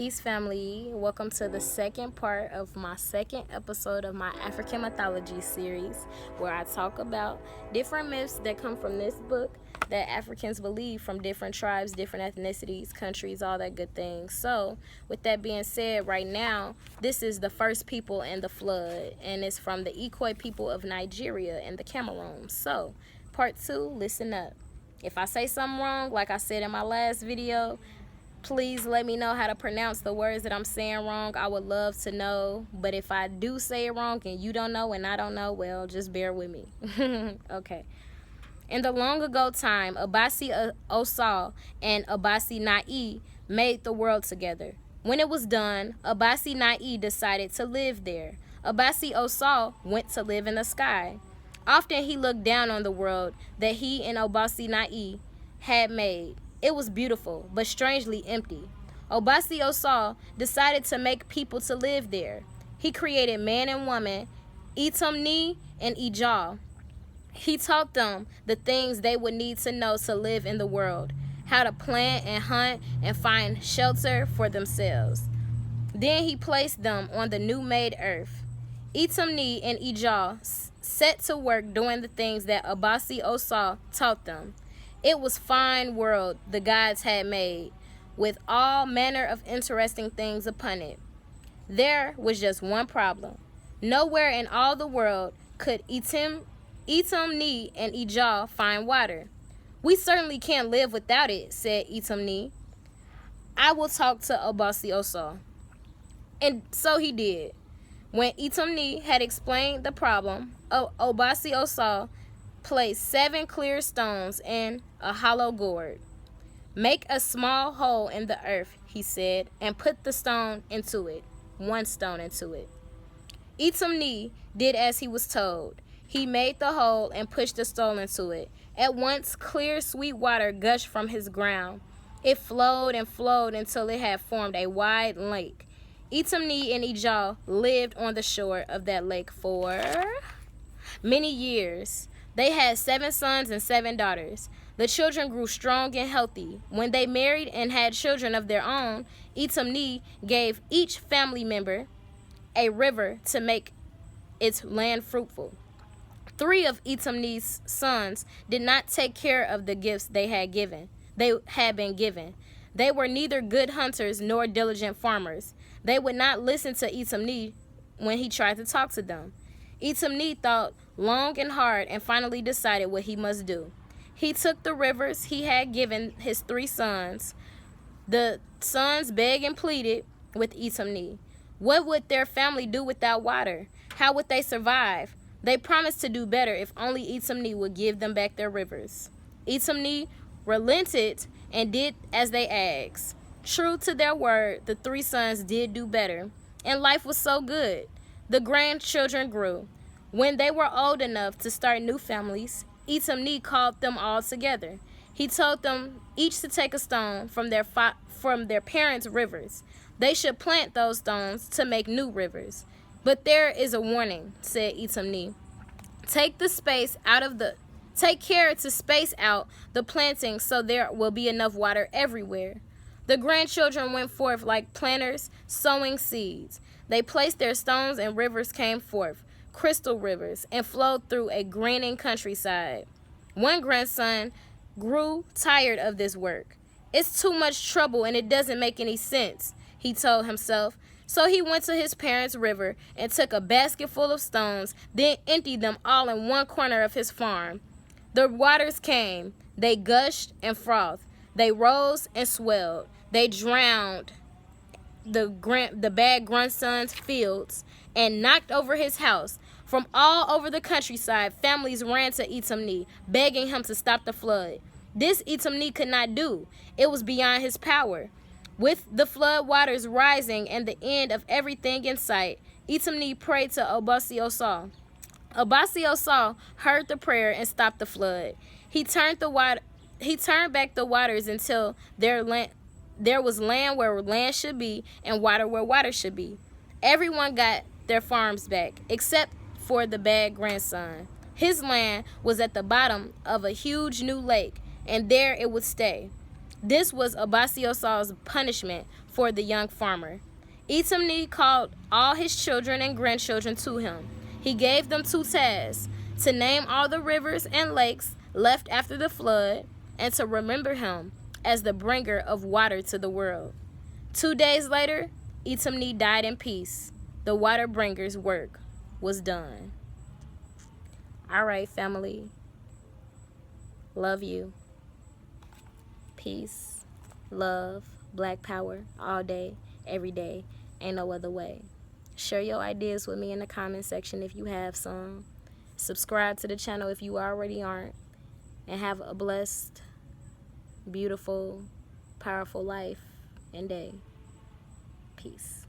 Peace, family. Welcome to the second part of my second episode of my African Mythology series, where I talk about different myths that come from this book that Africans believe from different tribes, different ethnicities, countries, all that good things. So, with that being said, right now, this is the first people and the flood, and it's from the Ikoi people of Nigeria and the Cameroon. So, part two, listen up. If I say something wrong, like I said in my last video, please let me know how to pronounce the words that I'm saying wrong. I would love to know. But if I do say it wrong and you don't know and I don't know, well, just bear with me. Okay. In the long ago time, Abasi Osal and Abasi Nai made the world together. When it was done, Abasi Nai decided to live there. Abasi Osal went to live in the sky. Often he looked down on the world that he and Obasi Nai had made. It was beautiful, but strangely empty. Obasi Osal decided to make people to live there. He created man and woman, Itumni and Ijah. He taught them the things they would need to know to live in the world, how to plant and hunt and find shelter for themselves. Then he placed them on the new made earth. Itumni and Ijah set to work doing the things that Abasi Osal taught them. It was fine world the gods had made, with all manner of interesting things upon it. There was just one problem. Nowhere in all the world could Itumni and Ijah find water. We certainly can't live without it, said Itumni. I will talk to Obasi Osal. And so he did. When Itumni had explained the problem, Obasi Osal placed 7 clear stones in a hollow gourd. Make a small hole in the earth, he said, and put the stone into it, 1 stone into it. Itumni did as he was told. He made the hole and pushed the stone into it. At once, clear, sweet water gushed from his ground. It flowed and flowed until it had formed a wide lake. Itumni and Ijah lived on the shore of that lake for many years. They had 7 sons and 7 daughters. The children grew strong and healthy. When they married and had children of their own, Itumni gave each family member a river to make its land fruitful. 3 of Itumni's sons did not take care of the gifts they had been given. They were neither good hunters nor diligent farmers. They would not listen to Itumni when he tried to talk to them. Itumni thought long and hard and finally decided what he must do. He took the rivers he had given his 3 sons. The sons begged and pleaded with Itumni. What would their family do without water? How would they survive? They promised to do better if only Itumni would give them back their rivers. Itumni relented and did as they asked. True to their word, the 3 sons did do better, and life was so good. The grandchildren grew. When they were old enough to start new families, Itumni called them all together. He told them each to take a stone from their parents' rivers. They should plant those stones to make new rivers. But there is a warning, said Itumni. Take care to space out the planting so there will be enough water everywhere. The grandchildren went forth like planters sowing seeds. They placed their stones and rivers came forth, crystal rivers, and flowed through a grinning countryside. One grandson grew tired of this work. It's too much trouble and it doesn't make any sense, he told himself. So he went to his parents' river and took a basket full of stones, then emptied them all in one corner of his farm. The waters came. They gushed and frothed. They rose and swelled. They drowned the bad grandson's fields and knocked over his house. From all over the countryside, families ran to Itumni, begging him to stop the flood. This Itumni could not do. It was beyond his power. With the flood waters rising and the end of everything in sight, Itumni prayed to Obasi Osal. Obasi Osal heard the prayer and stopped the flood. He turned back the waters until there was land where land should be and water where water should be. Everyone got their farms back, except for the bad grandson. His land was at the bottom of a huge new lake, and there it would stay. This was Abasi Osal's punishment for the young farmer. Itamni called all his children and grandchildren to him. He gave them 2 tasks: to name all the rivers and lakes left after the flood, and to remember him as the bringer of water to the world. 2 days later, Itamni died in peace. The water bringer's work was done. All right, family. Love you. Peace, love, Black power, all day, every day. Ain't no other way. Share your ideas with me in the comment section if you have some. Subscribe to the channel if you already aren't. And have a blessed, beautiful, powerful life and day. Peace.